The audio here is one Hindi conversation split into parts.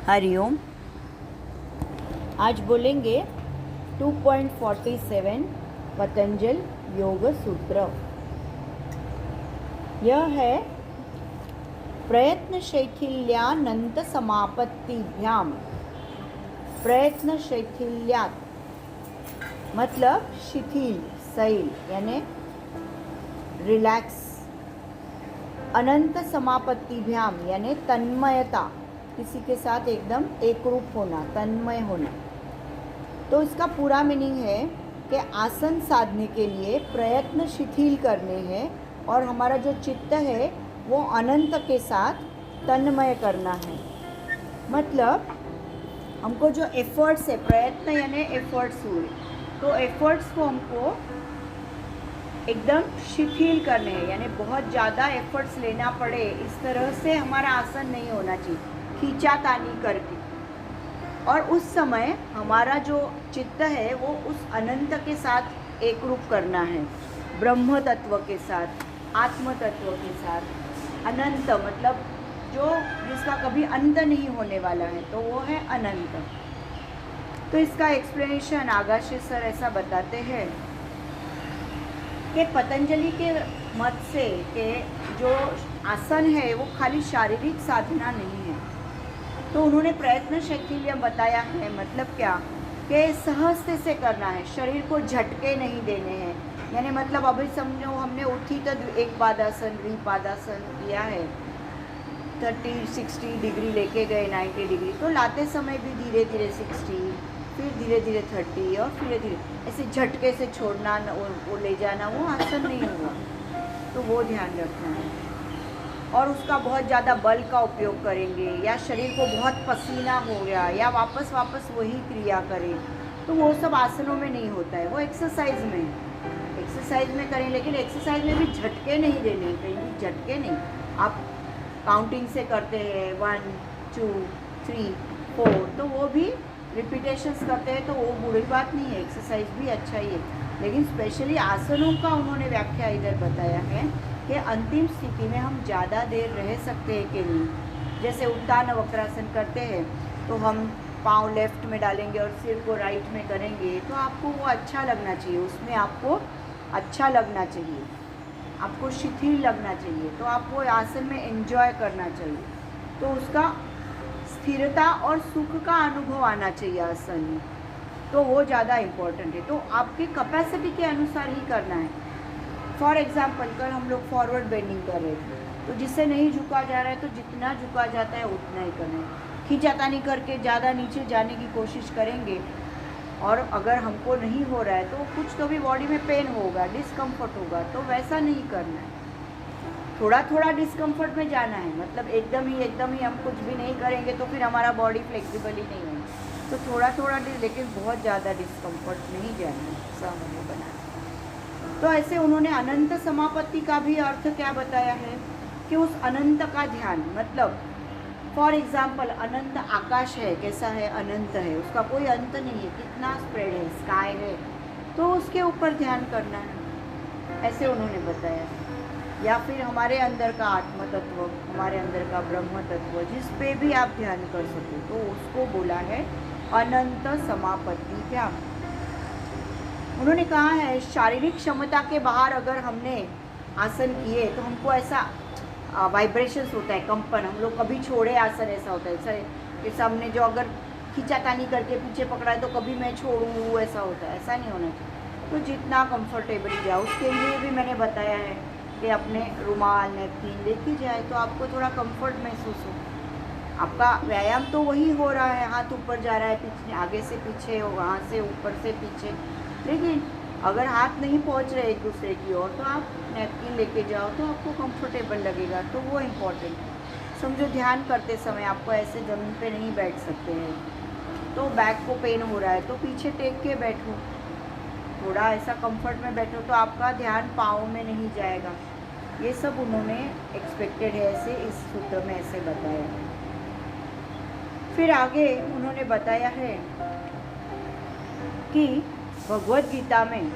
हरिओम। आज बोलेंगे 2.47 पतंजल योग सूत्र। यह है प्रयत्न शैथिल्यानंत समापत्तिभ्याम। प्रयत्न शैथिल्यात मतलब शिथिल, सैल यानी रिलैक्स। अनंत समापत्तिभ्याम यानी तन्मयता, किसी के साथ एकदम एक रूप होना, तन्मय होना। तो इसका पूरा मीनिंग है कि आसन साधने के लिए प्रयत्न शिथिल करने हैं और हमारा जो चित्त है वो अनंत के साथ तन्मय करना है। मतलब हमको जो एफर्ट्स है, प्रयत्न यानी एफर्ट्स हुए, तो एफर्ट्स को हमको एकदम शिथिल करने हैं, यानी बहुत ज़्यादा एफर्ट्स लेना पड़े इस तरह से हमारा आसन नहीं होना चाहिए, खींचातानी करके। और उस समय हमारा जो चित्त है वो उस अनंत के साथ एक रूप करना है, ब्रह्म तत्व के साथ, आत्म तत्व के साथ। अनंत मतलब जो जिसका कभी अंत नहीं होने वाला है, तो वो है अनंत। तो इसका एक्सप्लेनेशन आगाशे सर ऐसा बताते हैं कि पतंजलि के मत से कि जो आसन है वो खाली शारीरिक साधना नहीं है। तो उन्होंने प्रयत्न शैथिल्य बताया है, मतलब क्या कि सहजते से करना है, शरीर को झटके नहीं देने हैं। यानी मतलब अभी समझो हमने उठी तो एक पादासन, द्विपादासन किया है, 30-60 डिग्री लेके गए, 90 डिग्री, तो लाते समय भी धीरे धीरे 60, फिर धीरे धीरे 30 और धीरे धीरे ऐसे झटके से छोड़ना, वो ले जाना, वो आसन नहीं हुआ। तो वो ध्यान रखना है। और उसका बहुत ज़्यादा बल का उपयोग करेंगे या शरीर को बहुत पसीना हो गया या वापस वही क्रिया करें, तो वो सब आसनों में नहीं होता है, वो एक्सरसाइज में करें। लेकिन एक्सरसाइज में भी झटके नहीं देने, कहीं भी झटके नहीं। आप काउंटिंग से करते हैं 1 2 3 4, तो वो भी रिपीटेशंस करते हैं, तो वो बुरी बात नहीं है, एक्सरसाइज भी अच्छा ही है। लेकिन स्पेशली आसनों का उन्होंने व्याख्या इधर बताया है कि अंतिम स्थिति में हम ज़्यादा देर रह सकते हैं कि नहीं। जैसे उत्तान वक्रासन करते हैं तो हम पाँव लेफ्ट में डालेंगे और सिर को राइट में करेंगे, तो आपको वो अच्छा लगना चाहिए, उसमें आपको अच्छा लगना चाहिए, आपको शिथिल लगना चाहिए, तो आप वो आसन में एंजॉय करना चाहिए। तो उसका स्थिरता और सुख का अनुभव आना चाहिए आसन में, तो वो ज़्यादा इम्पोर्टेंट है। तो आपकी कैपेसिटी के अनुसार ही करना है। फॉर एग्ज़ाम्पल कल हम लोग फॉरवर्ड बेंडिंग कर रहे थे, तो जिससे नहीं झुका जा रहा है तो जितना झुका जाता है उतना ही करना है। खींचातानी करके ज़्यादा नीचे जाने की कोशिश करेंगे और अगर हमको नहीं हो रहा है तो कुछ तो भी बॉडी में पेन होगा, डिस्कम्फर्ट होगा, तो वैसा नहीं करना है। थोड़ा थोड़ा डिस्कम्फर्ट में जाना है, मतलब एकदम ही हम कुछ भी नहीं करेंगे तो फिर हमारा बॉडी फ्लेक्सिबल ही नहीं होगा। तो थोड़ा थोड़ा लेकिन बहुत ज़्यादा डिस्कम्फर्ट नहीं जाना है, सामान्य बनाना। तो ऐसे उन्होंने अनंत समापत्ति का भी अर्थ क्या बताया है कि उस अनंत का ध्यान, मतलब फॉर एग्जाम्पल अनंत आकाश है, कैसा है, अनंत है, उसका कोई अंत नहीं है, कितना स्प्रेड है, स्काई है, तो उसके ऊपर ध्यान करना है, ऐसे उन्होंने बताया। या फिर हमारे अंदर का आत्म तत्व, हमारे अंदर का ब्रह्म तत्व, जिस पे भी आप ध्यान कर सको, तो उसको बोला है अनंत समापत्ति। क्या उन्होंने कहा है, शारीरिक क्षमता के बाहर अगर हमने आसन किए तो हमको ऐसा वाइब्रेशंस होता है, कंपन, हम लोग कभी छोड़े आसन ऐसा होता है, जैसे हमने जो अगर खींचातानी करके पीछे पकड़ा है तो कभी मैं छोड़ूँ, ऐसा होता है, ऐसा नहीं होना चाहिए। तो जितना कंफर्टेबली जाओ, उसके लिए भी मैंने बताया है कि अपने रुमाल, नैपकिन लेके जाए तो आपको थोड़ा कंफर्ट महसूस हो। आपका व्यायाम तो वही हो रहा है, हाथ ऊपर जा रहा है, पीछे आगे से पीछे, वहाँ से ऊपर से पीछे, लेकिन अगर हाथ नहीं पहुँच रहे एक दूसरे की ओर तो आप नैपकिन लेके जाओ तो आपको कंफर्टेबल लगेगा, तो वो इम्पोर्टेंट है। समझो ध्यान करते समय आपको ऐसे ज़मीन पे नहीं बैठ सकते हैं, तो बैक को पेन हो रहा है तो पीछे टेक के बैठो, थोड़ा ऐसा कंफर्ट में बैठो, तो आपका ध्यान पाँव में नहीं जाएगा। ये सब उन्होंने एक्सपेक्टेड है, ऐसे इस सूत्र में ऐसे बताया। फिर आगे उन्होंने बताया है कि भगवद गीता में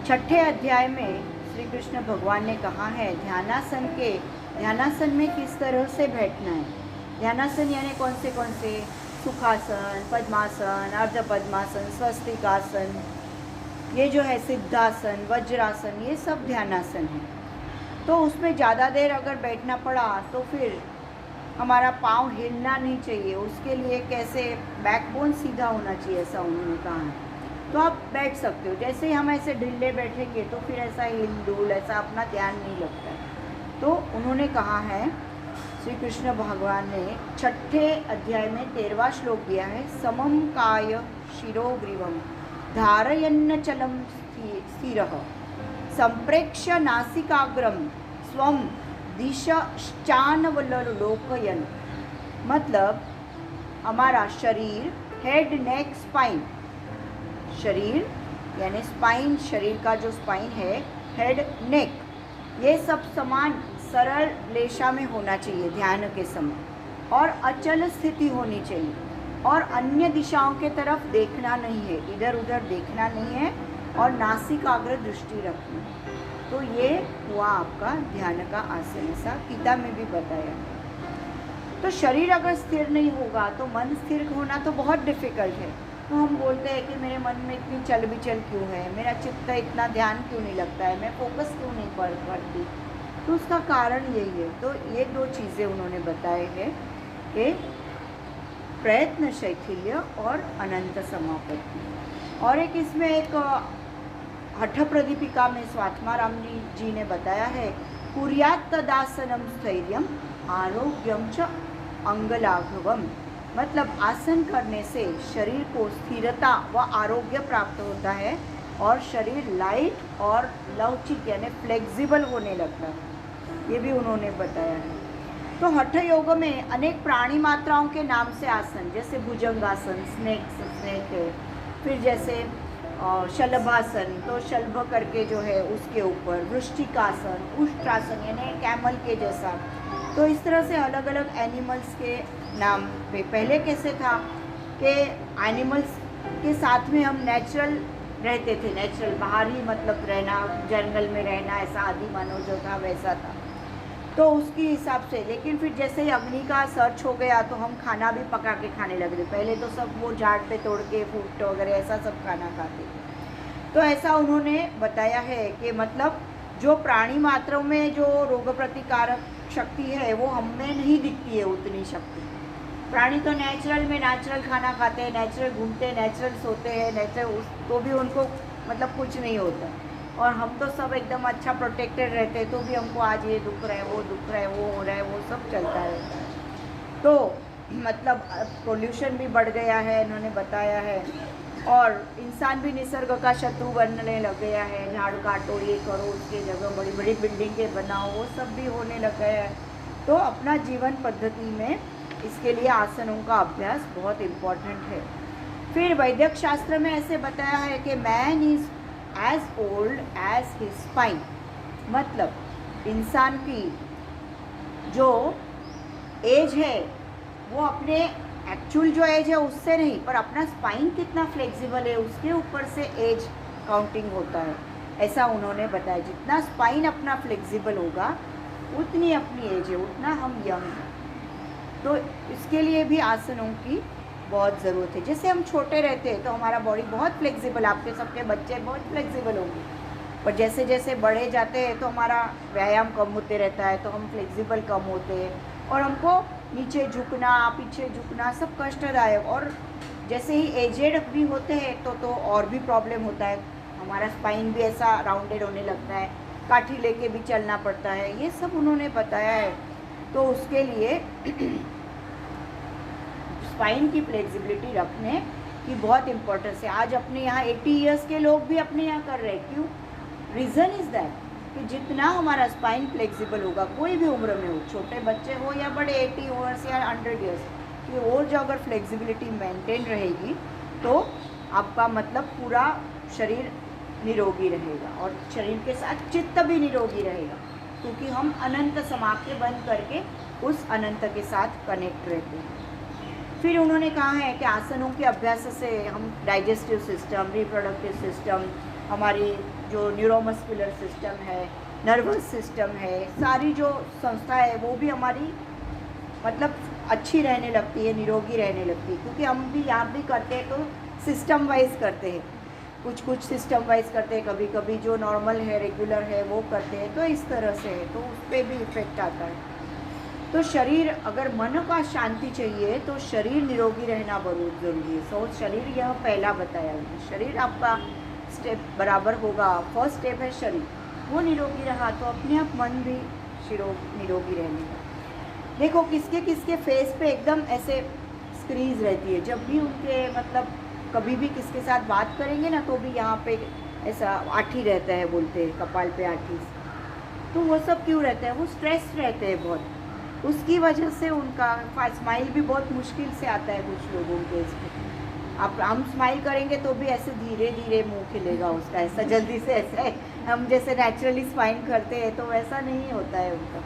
6ठे अध्याय में श्री कृष्ण भगवान ने कहा है ध्यानासन में किस तरह से बैठना है। ध्यानासन यानी कौन से सुखासन, पद्मासन, अर्ध पद्मासन, स्वस्तिकासन, ये जो है सिद्धासन, वज्रासन, ये सब ध्यानासन है। तो उसमें ज़्यादा देर अगर बैठना पड़ा तो फिर हमारा पाँव हिलना नहीं चाहिए, उसके लिए कैसे बैकबोन सीधा होना चाहिए, ऐसा उन्होंने कहा है। तो आप बैठ सकते हो, जैसे ही हम ऐसे ढीले बैठेंगे तो फिर ऐसा हिल डुल, ऐसा अपना ध्यान नहीं लगता है। तो उन्होंने कहा है, श्री कृष्ण भगवान ने 6ठे अध्याय में 13वां श्लोक दिया है, समम काय शिरोग्रीवम धारयन्न चलम स्थिरः संप्रेक्ष्य नासिकाग्रम स्वम दिशाश्चानवलोकयन। मतलब हमारा शरीर, हेड, नेक, स्पाइन, शरीर यानी स्पाइन, शरीर का जो स्पाइन है, हेड, नेक, ये सब समान सरल रेशा में होना चाहिए ध्यान के समय, और अचल स्थिति होनी चाहिए, और अन्य दिशाओं के तरफ देखना नहीं है, इधर उधर देखना नहीं है, और नासिकाग्र दृष्टि रखनी। तो ये हुआ आपका ध्यान का आसन, ऐसा गीता में भी बताया। तो शरीर अगर स्थिर नहीं होगा तो मन स्थिर होना तो बहुत डिफ़िकल्ट है। तो हम बोलते हैं कि मेरे मन में इतनी चल बिचल क्यों है, मेरा चित्त इतना ध्यान क्यों नहीं लगता है, मैं फोकस क्यों नहीं कर पाती, तो उसका कारण यही है। तो ये दो चीज़ें उन्होंने बताए हैं कि प्रयत्न शैथिल्य और अनंत समापत्ति। और एक इसमें एक हठ प्रदीपिका में स्वात्माराम जी ने बताया है, कुर्यात् तदासनम स्थैर्यम आरोग्यम च अंगलाघवम। मतलब आसन करने से शरीर को स्थिरता व आरोग्य प्राप्त होता है, और शरीर लाइट और लवचिक यानी फ्लेक्सिबल होने लगता है, ये भी उन्होंने बताया है। तो हठ योग में अनेक प्राणी मात्राओं के नाम से आसन, जैसे भुजंगासन, स्नेक है, फिर जैसे शलभासन, तो शलभ करके जो है उसके ऊपर, वृश्चिकासन, उष्ट्रासन यानी कैमल के जैसा। तो इस तरह से अलग अलग एनिमल्स के नाम पे पहले कैसे था कि एनिमल्स के साथ में हम नेचुरल रहते थे, नेचुरल बाहर ही मतलब रहना, जंगल में रहना, ऐसा आदि मानव जो था वैसा था, तो उसके हिसाब से। लेकिन फिर जैसे ही अग्नि का सर्च हो गया तो हम खाना भी पका के खाने लग गए। पहले तो सब वो झाड़ पे तोड़ के फ्रूट वगैरह ऐसा सब खाना खाते थे। तो ऐसा उन्होंने बताया है कि मतलब जो प्राणी मात्रों में जो रोग प्रतिकारक शक्ति है वो हम में नहीं दिखती है उतनी शक्ति। प्राणी तो नेचुरल में नेचुरल खाना खाते हैं, नेचुरल घूमते हैं, नेचुरल सोते हैं, नेचुरल तो भी उनको मतलब कुछ नहीं होता। और हम तो सब एकदम अच्छा प्रोटेक्टेड रहते हैं, तो भी हमको आज ये दुख रहा है, वो दुख रहा है, वो हो रहा है, वो सब चलता रहता है। तो मतलब पोल्यूशन भी बढ़ गया है, इन्होंने बताया है, और इंसान भी निसर्ग का शत्रु बनने लग गया है। झाड़ काटो, ये करो, उसके जगह बड़ी बड़ी बिल्डिंगें बनाओ, वो सब भी होने लग गया है। तो अपना जीवन पद्धति में इसके लिए आसनों का अभ्यास बहुत इम्पॉर्टेंट है। फिर वैदिक शास्त्र में ऐसे बताया है कि man is as old as his spine. मतलब इंसान की जो एज है वो अपने एक्चुअल जो एज है उससे नहीं, पर अपना स्पाइन कितना फ्लेक्सिबल है उसके ऊपर से एज काउंटिंग होता है, ऐसा उन्होंने बताया। जितना स्पाइन अपना फ्लेक्सिबल होगा उतनी अपनी एज है, उतना हम यंग हैं। तो इसके लिए भी आसनों की बहुत ज़रूरत है। जैसे हम छोटे रहते हैं तो हमारा बॉडी बहुत फ्लेक्सिबल, आपके सबके बच्चे बहुत फ्लेक्सिबल होंगे, पर जैसे जैसे बड़े जाते हैं तो हमारा व्यायाम कम होते रहता है, तो हम फ्लेक्सिबल कम होते हैं, और हमको नीचे झुकना, पीछे झुकना सब कष्टदायक। और जैसे ही एजेड भी होते हैं तो और भी प्रॉब्लम होता है, हमारा स्पाइन भी ऐसा राउंडेड होने लगता है, काठी लेके भी चलना पड़ता है, ये सब उन्होंने बताया है। तो उसके लिए स्पाइन की फ्लेक्सिबिलिटी रखने की बहुत इम्पोर्टेंस है। आज अपने यहाँ 80 इयर्स के लोग भी अपने यहाँ कर रहे हैं, क्यों? रीज़न इज़ दैट कि जितना हमारा स्पाइन फ्लेक्सिबल होगा, कोई भी उम्र में हो, छोटे बच्चे हो या बड़े 80 इयर्स या 100 इयर्स की, वो जो अगर फ्लेक्सिबिलिटी मेंटेन रहेगी तो आपका मतलब पूरा शरीर निरोगी रहेगा, और शरीर के साथ चित्त भी निरोगी रहेगा, क्योंकि हम अनंत समाप्ति बंद करके उस अनंत के साथ कनेक्ट रहते हैं। फिर उन्होंने कहा है कि आसनों के अभ्यास से हम डाइजेस्टिव सिस्टम, रिप्रोडक्टिव सिस्टम, हमारी जो न्यूरोमस्कुलर सिस्टम है, नर्वस सिस्टम है, सारी जो संस्था है वो भी हमारी मतलब अच्छी रहने लगती है, निरोगी रहने लगती है। क्योंकि हम भी यहाँ भी करते हैं तो सिस्टम वाइज करते हैं, कुछ कुछ सिस्टम वाइज करते हैं, कभी कभी जो नॉर्मल है, रेगुलर है वो करते हैं, तो इस तरह से है, तो उस पर भी इफेक्ट आता है। तो शरीर, अगर मन का शांति चाहिए तो शरीर निरोगी रहना बहुत ज़रूरी है। सो शरीर, यह पहला बताया है, शरीर आपका स्टेप बराबर होगा, फर्स्ट स्टेप है शरीर, वो निरोगी रहा तो अपने आप मन भी निरोगी रहने का। देखो किसके किसके फेस पे एकदम ऐसे स्क्रीज रहती है, जब भी उनके मतलब कभी भी किसके साथ बात करेंगे ना तो भी यहाँ पे ऐसा आठी रहता है, बोलते हैं कपाल पे आठी। तो वो सब क्यों रहता है? वो स्ट्रेस रहते हैं बहुत, उसकी वजह से उनका स्माइल भी बहुत मुश्किल से आता है कुछ लोगों के इसमें। आप हम स्माइल करेंगे तो भी ऐसे धीरे धीरे मुंह खिलेगा उसका, ऐसा जल्दी से ऐसा है हम जैसे नेचुरली स्माइल करते हैं तो वैसा नहीं होता है उनका।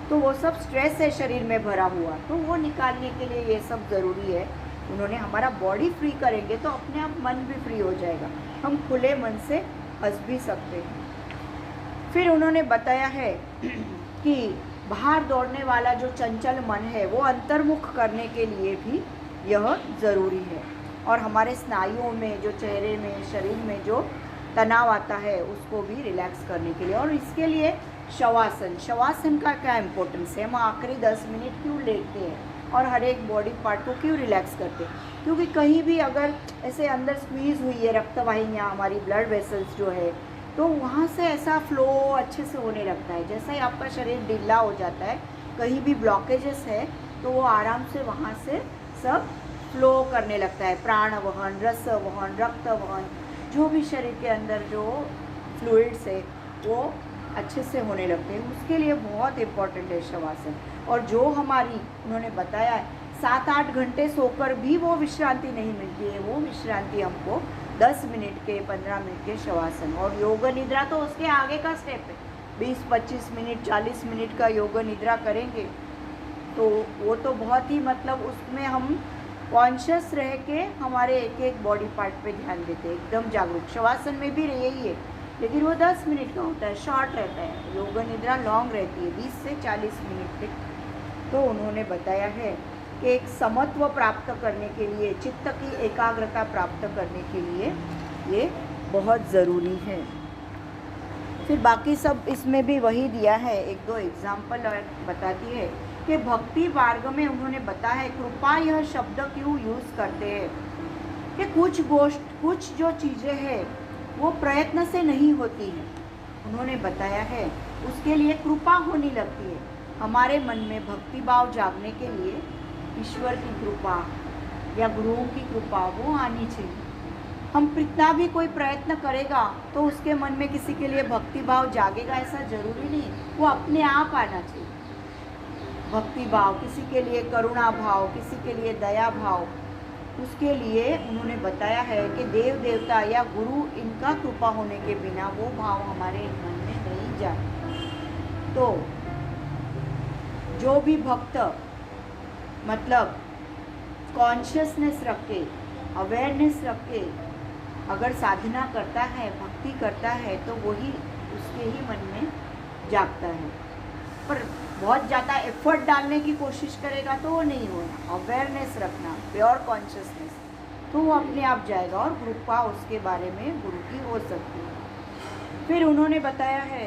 तो वो सब स्ट्रेस है शरीर में भरा हुआ, तो वो निकालने के लिए ये सब ज़रूरी है। उन्होंने हमारा बॉडी फ्री करेंगे तो अपने आप मन भी फ्री हो जाएगा, हम खुले मन से हंस भी सकते हैं। फिर उन्होंने बताया है कि बाहर दौड़ने वाला जो चंचल मन है वो अंतर्मुख करने के लिए भी यह ज़रूरी है। और हमारे स्नायुओं में, जो चेहरे में, शरीर में जो तनाव आता है उसको भी रिलैक्स करने के लिए, और इसके लिए शवासन का क्या इम्पोर्टेंस है। हम आखिरी 10 मिनट क्यों लेटते हैं और हर एक बॉडी पार्ट को क्यों रिलैक्स करते हैं? क्योंकि कहीं भी अगर ऐसे अंदर स्क्वीज़ हुई है रक्तवाहिनियाँ, हमारी ब्लड वेसल्स जो है, तो वहाँ से ऐसा फ्लो अच्छे से होने लगता है। जैसा ही आपका शरीर ढीला हो जाता है, कहीं भी ब्लॉकेजेस है तो वो आराम से वहाँ से सब फ्लो करने लगता है। प्राण वहन, रस वहन, रक्त वहन, जो भी शरीर के अंदर जो फ्लूइड्स है वो अच्छे से होने लगते हैं। उसके लिए बहुत इम्पॉर्टेंट है शवासन। और जो हमारी उन्होंने बताया है 7-8 घंटे सोकर भी वो विश्रांति नहीं मिलती है, वो विश्रांति हमको 10 मिनट के, 15 मिनट के शवासन। और योग निद्रा तो उसके आगे का स्टेप है। 20-25 मिनट, 40 मिनट का योग निद्रा करेंगे तो वो तो बहुत ही मतलब उसमें हम कॉन्शियस रह के हमारे एक एक बॉडी पार्ट पे ध्यान देते हैं, एकदम जागरूक। शवासन में भी यही है, लेकिन वो 10 मिनट का होता है, शॉर्ट रहता है। योग निद्रा लॉन्ग रहती है, 20 से 40 मिनट तक। तो उन्होंने बताया है कि एक समत्व प्राप्त करने के लिए, चित्त की एकाग्रता प्राप्त करने के लिए ये बहुत ज़रूरी है। फिर बाकी सब इसमें भी वही दिया है, 1-2 एग्जाम्पल बताती है कि भक्ति मार्ग में उन्होंने बताया है कृपा यह शब्द क्यों यूज़ करते हैं कि कुछ जो चीज़ें हैं वो प्रयत्न से नहीं होती हैं। उन्होंने बताया है उसके लिए कृपा होने लगती है। हमारे मन में भक्ति भाव जागने के लिए ईश्वर की कृपा या गुरुओं की कृपा वो आनी चाहिए। हम कितना भी कोई प्रयत्न करेगा तो उसके मन में किसी के लिए भक्ति भाव जागेगा ऐसा ज़रूरी नहीं, वो अपने आप आना चाहिए। भक्ति भाव, किसी के लिए करुणा भाव, किसी के लिए दया भाव, उसके लिए उन्होंने बताया है कि देव देवता या गुरु इनका कृपा होने के बिना वो भाव हमारे मन में नहीं जाते। तो जो भी भक्त मतलब कॉन्शियसनेस रख के, अवेयरनेस रख के अगर साधना करता है, भक्ति करता है, तो वही उसके ही मन में जागता है। पर बहुत ज़्यादा एफर्ट डालने की कोशिश करेगा तो वो नहीं होगा। अवेयरनेस रखना, प्योर कॉन्शियसनेस, तो वो अपने आप जाएगा और कृपा उसके बारे में गुरु की हो सकती है। फिर उन्होंने बताया है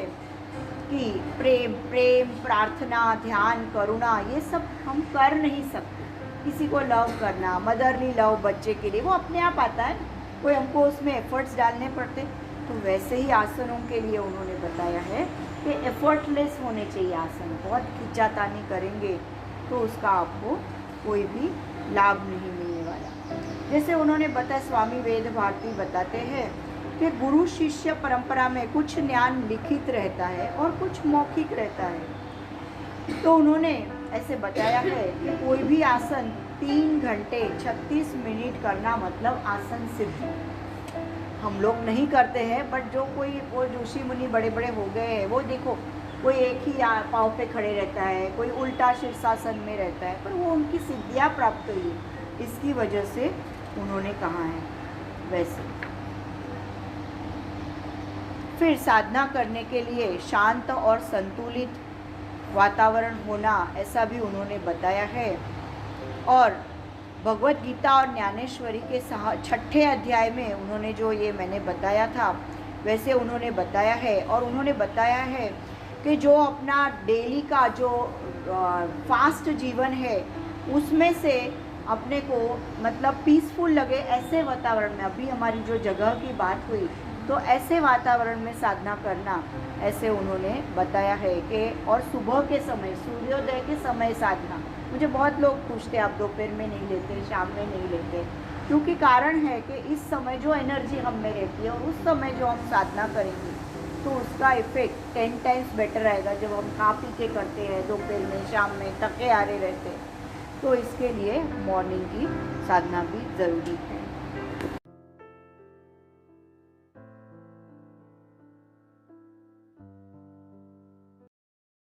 कि प्रेम, प्रार्थना, ध्यान, करुणा, ये सब हम कर नहीं सकते। किसी को लव करना, मदरली लव बच्चे के लिए, वो अपने आप आता है, कोई हमको उसमें एफर्ट्स डालने पड़ते। तो वैसे ही आसनों के लिए उन्होंने बताया है कि एफर्टलेस होने चाहिए आसन। बहुत खिंचातानी करेंगे तो उसका आपको कोई भी लाभ नहीं मिलने वाला। जैसे उन्होंने बताया, स्वामी वेद भारती बताते हैं कि गुरु शिष्य परंपरा में कुछ ज्ञान लिखित रहता है और कुछ मौखिक रहता है। तो उन्होंने ऐसे बताया है कि कोई भी आसन 3 घंटे 36 मिनट करना मतलब आसन सिद्ध। हम लोग नहीं करते हैं, बट जो कोई वो ऋषि मुनि बड़े बड़े हो गए हैं, वो देखो कोई एक ही पाँव पे खड़े रहता है, कोई उल्टा शीर्षासन में रहता है, पर वो उनकी सिद्धियाँ प्राप्त हुई, इसकी वजह से उन्होंने कहा है वैसे। फिर साधना करने के लिए शांत और संतुलित वातावरण होना, ऐसा भी उन्होंने बताया है और भगवत गीता और ज्ञानेश्वरी के 6ठे अध्याय में उन्होंने जो ये मैंने बताया था वैसे उन्होंने बताया है। और उन्होंने बताया है कि जो अपना डेली का जो फास्ट जीवन है उसमें से अपने को मतलब पीसफुल लगे ऐसे वातावरण में, अभी हमारी जो जगह की बात हुई तो ऐसे वातावरण में साधना करना, ऐसे उन्होंने बताया है कि और सुबह के समय सूर्योदय के समय साधना। मुझे बहुत लोग पूछते आप दोपहर में नहीं लेते, शाम में नहीं लेते, क्योंकि कारण है कि इस समय जो एनर्जी हम में रहती है और उस समय जो हम साधना करेंगे तो उसका इफेक्ट 10 टाइम्स बेटर आएगा जब हम खा पी के करते हैं दोपहर में, शाम में थके हारे रहते हैं। तो इसके लिए मॉर्निंग की साधना भी ज़रूरी है।